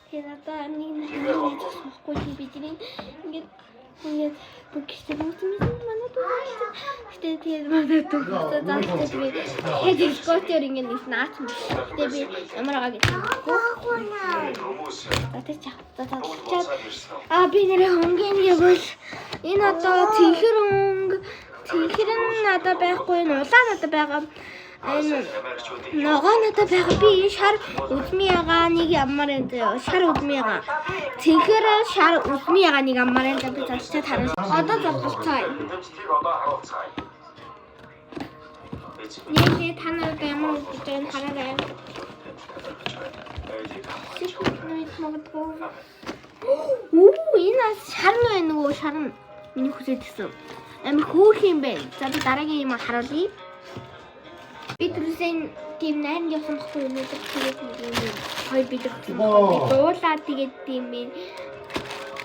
Тэгээд одоо нэг нэг болохгүй бидний ингээд бүгд манай дүү. Тэгээд манай дүү заалцаад би тэгээд скотер ингээд нэг наач юм. Тэгээд би ямаргаа гэж. Би нэрээ хөнгөн явал энэ одоо цэнхэр нь надад байхгүй улаан надад байгаа. Ногоо надад байгаа би шар үзмийгаа нэг ямар энэ шар үзмийгаа цэнхэр шар үзмийгаа нэг ямар энэ би засчаад хараа. Одоо зургалцаа. Нэг та нарыг ямар гэж энэ хараарай. Энэ шар нь нөгөө шар нь миний хүсэж гисэн. Амар хөөх юм байна. За би дараагийн юм харуулъя. Би түрүүсэн тийм найрын явсан байхгүй юу? Тэгээд хоёр бид дуулаад тэгээд тийм би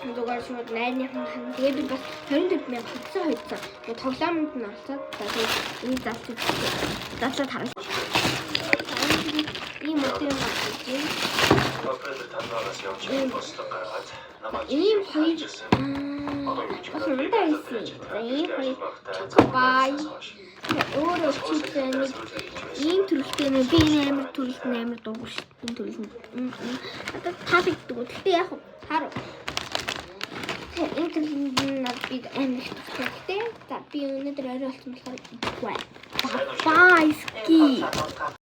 зүгээр шууд найрныхан хан тэгээд би бас 24,000 хөлцөө. Тэгээд тоглоомд нь олцоод тэгээд энэ засаад хараа. Ийм үеийн юм. Ийм хоёр бай. Өөрөө чийсэн ийм төрөлтэй нэ би амар төрөлт амар дуугүй шүү. Энэ төрөл нь одоо таалагддаг. Гэхдээ яг хараа. Энэ төрөл нь би амар их төгсөлтэй. За би өнөөдөр орой болсон болохоор бай. Ски.